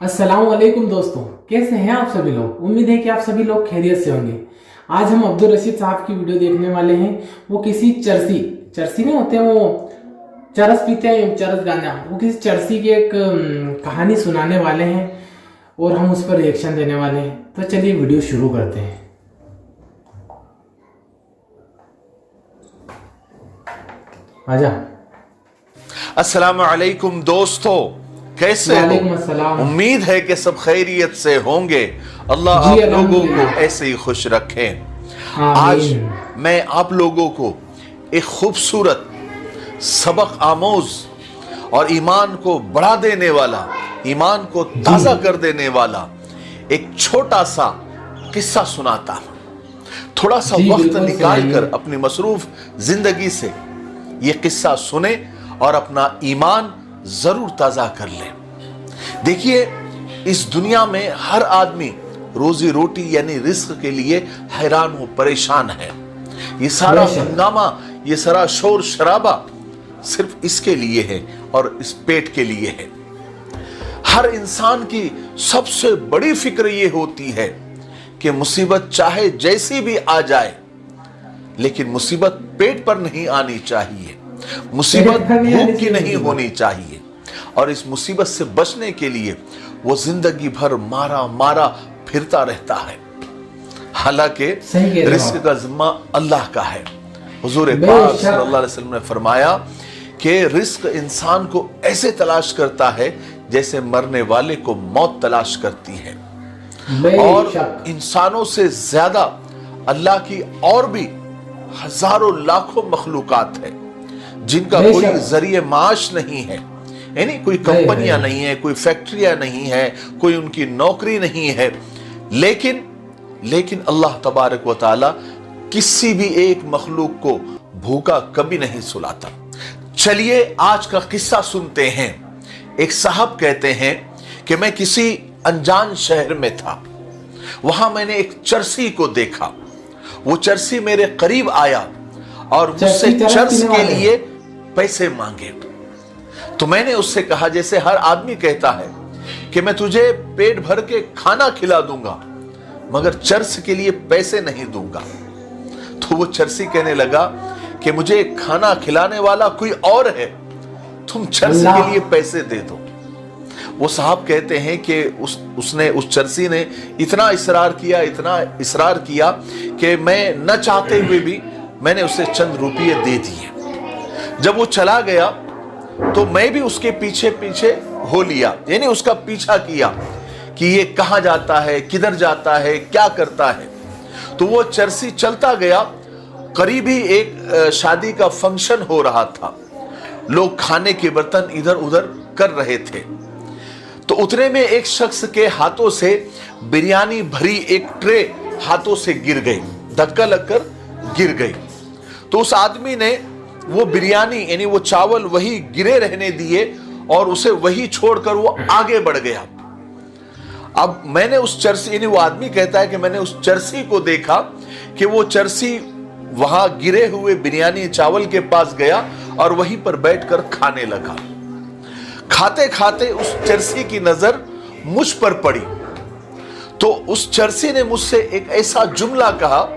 अस्सलाम वालेकुम दोस्तों, कैसे हैं आप सभी लोग। उम्मीद है कि आप सभी लोग खैरियत से होंगे। आज हम अब्दुल रशीद साहब की वीडियो देखने वाले हैं। वो किसी चरसी नहीं होते, वो चरस पीते हैं, चरस गाना, वो किसी चरसी की एक कहानी सुनाने वाले हैं और हम उस पर रिएक्शन देने वाले हैं। तो चलिए वीडियो शुरू करते हैं। आजा। अस्सलाम वालेकुम दोस्तों, कैसे हो? उम्मीद है कि सब खैरियत से होंगे। अल्लाह आप लोगों को ऐसे ही खुश रखें। आज मैं आप लोगों को एक खूबसूरत सबक आमोज और ईमान को बढ़ा देने वाला, ईमान को ताज़ा कर देने वाला एक छोटा सा किस्सा सुनाता हूं। थोड़ा सा वक्त निकाल कर अपनी मसरूफ जिंदगी से ये किस्सा सुने और अपना ईमान जरूर ताज़ा कर लें। देखिए, इस दुनिया में हर आदमी रोजी रोटी यानी रिस्क के लिए हैरान हो, परेशान है। ये सारा हंगामा, ये सारा शोर शराबा सिर्फ इसके लिए है और इस पेट के लिए है। हर इंसान की सबसे बड़ी फिक्र ये होती है कि मुसीबत चाहे जैसी भी आ जाए, लेकिन मुसीबत पेट पर नहीं आनी चाहिए, मुसीबत भूख की नहीं होनी चाहिए। और इस मुसीबत से बचने के लिए वो जिंदगी भर मारा मारा फिरता रहता है। हालांकि रिस्क का जिम्मा अल्लाह का है। हुजूर पाक सल्लल्लाहु अलैहि वसल्लम ने फरमाया कि रिस्क इंसान को ऐसे तलाश करता है जैसे मरने वाले को मौत तलाश करती है। और इंसानों से ज्यादा अल्लाह की और भी हजारों लाखों मखलूकात है जिनका कोई जरिए माश नहीं है, यानी कोई कंपनियां नहीं है, कोई फैक्ट्रियां नहीं है, कोई उनकी नौकरी नहीं है। लेकिन अल्लाह तबारक व तआला किसी भी एक मखलूक को भूखा कभी नहीं सुलाता। चलिए आज का किस्सा सुनते हैं। एक साहब कहते हैं कि मैं किसी अनजान शहर में था। वहां मैंने एक चरसी को देखा। वो चरसी मेरे करीब आया और मुझसे चर्स के लिए पैसे मांगे। तो मैंने उससे कहा, जैसे हर आदमी कहता है कि मैं तुझे पेट भर के खाना खिला दूंगा मगर चर्स के लिए पैसे नहीं दूंगा। तो वो चरसी कहने लगा कि मुझे खाना खिलाने वाला कोई और है, तुम चर्स के लिए पैसे दे दो। वो साहब कहते हैं कि उस चरसी ने इतना इसरार किया कि मैं न चाहते हुए भी मैंने उसे चंद रुपये दे दिए। जब वो चला गया तो मैं भी उसके पीछे पीछे हो लिया, यानी उसका पीछा किया कि ये कहां जाता है, किधर जाता है, क्या करता है। तो वो चरसी चलता गया। करीब ही एक शादी का फंक्शन हो रहा था। लोग खाने के बर्तन इधर उधर कर रहे थे। तो उतने में एक शख्स के हाथों से बिरयानी भरी एक ट्रे हाथों से गिर गई, धक्का लगकर गिर गई। तो उस आदमी ने वो बिरयानी यानी वो चावल वही गिरे रहने दिए और उसे वही छोड़कर वो आगे बढ़ गया। अब मैंने उस चरसी, यानी वो आदमी कहता है कि मैंने उस चरसी को देखा कि वो चरसी वहां गिरे हुए बिरयानी चावल के पास गया और वहीं पर बैठकर खाने लगा। खाते खाते उस चरसी की नजर मुझ पर पड़ी तो उस चरसी ने मुझसे एक ऐसा जुमला कहा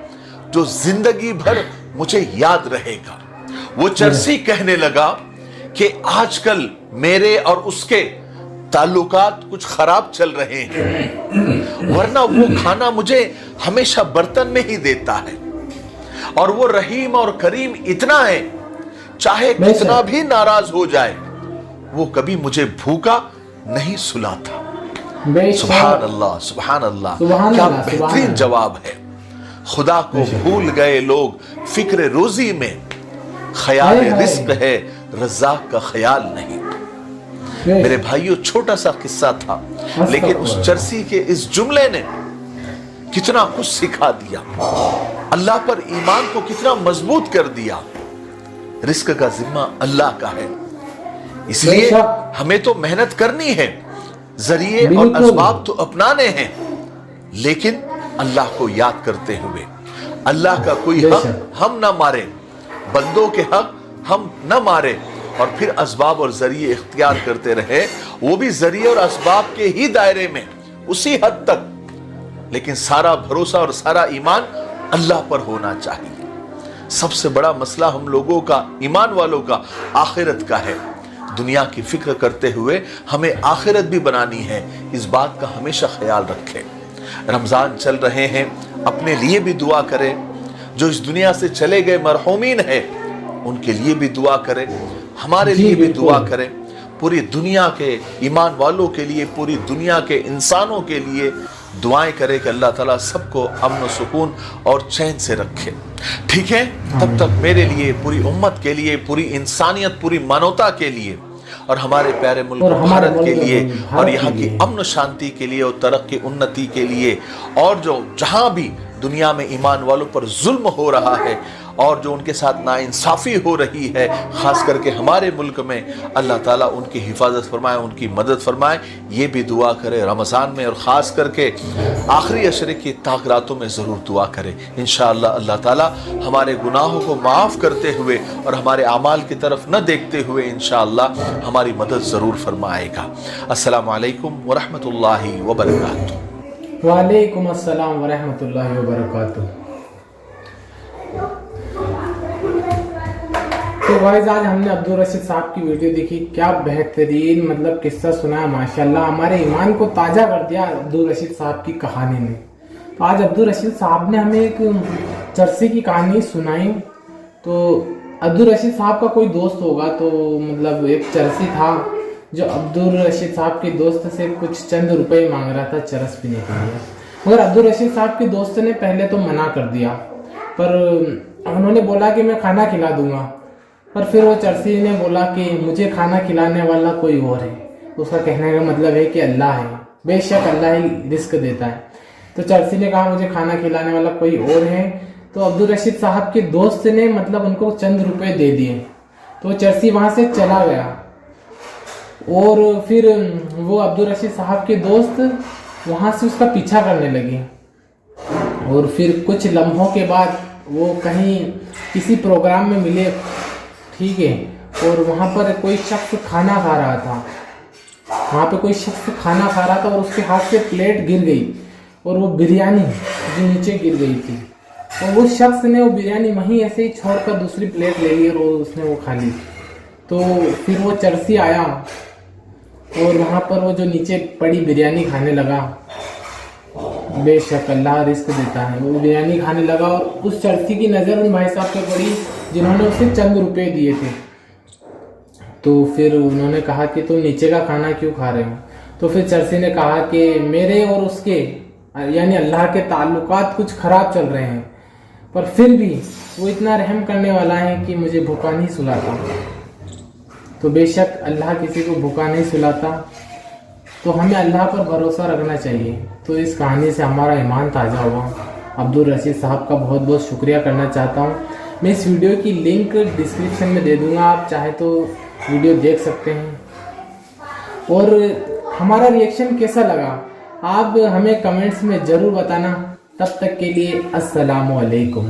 जो जिंदगी भर मुझे याद रहेगा। वो चरसी कहने लगा कि आजकल मेरे और उसके ताल्लुकात कुछ खराब चल रहे हैं, वरना वो खाना मुझे हमेशा बर्तन में ही देता है और वो रहीम और करीम इतना है, चाहे कितना भी नाराज हो जाए वो कभी मुझे भूखा नहीं सुलाता। सुभान अल्लाह, सुभान अल्लाह, क्या बेहतरीन जवाब है। खुदा को भूल गए लोग फिक्र रोजी में, ख्याल रिस्क है रज़ाक का ख्याल नहीं। मेरे भाइयों, छोटा सा किस्सा था, लेकिन उस चरसी के इस जुमले ने कितना कुछ सिखा दिया, अल्लाह पर ईमान को कितना मजबूत कर दिया। रिस्क का जिम्मा अल्लाह का है, इसलिए हमें तो मेहनत करनी है, जरिए और असबाब तो अपनाने हैं, लेकिन अल्लाह को याद करते हुए। अल्लाह का कोई हक हम ना मारे, बंदों के हक हम न मारे और फिर असबाब और जरिए इख्तियार करते रहे वो भी जरिए और असबाब के ही दायरे में, उसी हद तक, लेकिन सारा भरोसा और सारा ईमान अल्लाह पर होना चाहिए। सबसे बड़ा मसला हम लोगों का, ईमान वालों का, आखिरत का है। दुनिया की फिक्र करते हुए हमें आखिरत भी बनानी है, इस बात का हमेशा ख्याल रखें। रमजान चल रहे हैं, अपने लिए भी दुआ करें। जो इस दुनिया से चले गए मरहूमीन हैं उनके लिए भी दुआ करें, हमारे लिए भी दुआ करें, पूरी दुनिया के ईमान वालों के लिए, पूरी दुनिया के इंसानों के लिए दुआएं करें कि अल्लाह ताला सबको अमन सुकून और चैन से रखे। ठीक है, तब तक मेरे लिए, पूरी उम्मत के लिए, पूरी इंसानियत, पूरी मानवता के लिए और हमारे प्यारे मुल्क भारत के लिए और यहाँ की अमन शांति के लिए और तरक्की उन्नति के लिए, और जो जहाँ भी दुनिया में ईमान वालों पर जुल्म हो रहा है और जो उनके साथ नाइंसाफ़ी हो रही है, ख़ास करके हमारे मुल्क में, अल्लाह ताला उनकी हिफाजत फरमाए, उनकी मदद फरमाए, ये भी दुआ करें रमज़ान में, और ख़ास करके आखिरी अशरे की ताक रातों में ज़रूर दुआ करें। इंशाअल्लाह अल्लाह ताला हमारे गुनाहों को माफ़ करते हुए और हमारे आमाल की तरफ न देखते हुए इंशाअल्लाह हमारी मदद ज़रूर फरमाएगा। अस्सलामु अलैकुम व रहमतुल्लाहि व बरकातुहू। वालेकुम अस्सलाम व रहमतुल्लाहि व बरकातुहू। तो गाइस, आज हमने अब्दुल रशीद साहब की वीडियो देखी, क्या बेहतरीन मतलब किस्सा सुना माशाल्लाह, हमारे ईमान को ताज़ा कर दिया अब्दुल रशीद साहब की कहानी ने। तो आज अब्दुल रशीद साहब ने हमें एक चरसी की कहानी सुनाई। तो अब्दुल रशीद साहब का कोई दोस्त होगा, तो मतलब एक चरसी था जो अब्दुल रशीद साहब के दोस्त से कुछ चंद रुपए मांग रहा था चरस पीने के लिए, मगर अब्दुल रशीद साहब के दोस्त ने पहले तो मना कर दिया, पर उन्होंने बोला कि मैं खाना खिला दूंगा। पर फिर वो चरसी ने बोला कि मुझे खाना खिलाने वाला कोई और है। उसका कहने का मतलब है कि अल्लाह है, बेशक अल्लाह ही रिस्क देता है। तो चरसी ने कहा मुझे खाना खिलाने वाला कोई और है। तो अब्दुल रशीद साहब के दोस्त ने मतलब उनको चंद रुपए दे दिए। तो चरसी वहाँ से चला गया और फिर वो अब्दुल रशीद साहब के दोस्त वहाँ से उसका पीछा करने लगे। और फिर कुछ लम्हों के बाद वो कहीं किसी प्रोग्राम में मिले, ठीक है, और वहाँ पर कोई शख्स खाना खा रहा था। वहाँ पे कोई शख्स खाना खा रहा था और उसके हाथ से प्लेट गिर गई और वो बिरयानी जो नीचे गिर गई थी, और उस शख्स ने वो बिरयानी वहीं ऐसे ही छोड़कर दूसरी प्लेट ले ली और उसने वो खा ली। तो फिर वो चरसी आया और वहाँ पर वो जो नीचे पड़ी बिरयानी खाने लगा। बेशक अल्लाह रिस्क देता है। वो बिरयानी खाने लगा और उस चरसी की नज़र उन भाई साहब पे पड़ी जिन्होंने उसे चंद रुपए दिए थे। तो फिर उन्होंने कहा कि तुम नीचे का खाना क्यों खा रहे हो? तो फिर चरसी ने कहा कि मेरे और उसके यानी अल्लाह के ताल्लुकात कुछ ख़राब चल रहे हैं, पर फिर भी वो इतना रहम करने वाला है कि मुझे भूखा नहीं सुलाता। तो बेशक अल्लाह किसी को भूखा नहीं सुलाता, तो हमें अल्लाह पर भरोसा रखना चाहिए। तो इस कहानी से हमारा ईमान ताज़ा हुआ। अब्दुल रशीद साहब का बहुत बहुत शुक्रिया करना चाहता हूँ। मैं इस वीडियो की लिंक डिस्क्रिप्शन में दे दूँगा, आप चाहे तो वीडियो देख सकते हैं। और हमारा रिएक्शन कैसा लगा आप हमें कमेंट्स में ज़रूर बताना। तब तक के लिए अस्सलामु अलैकुम।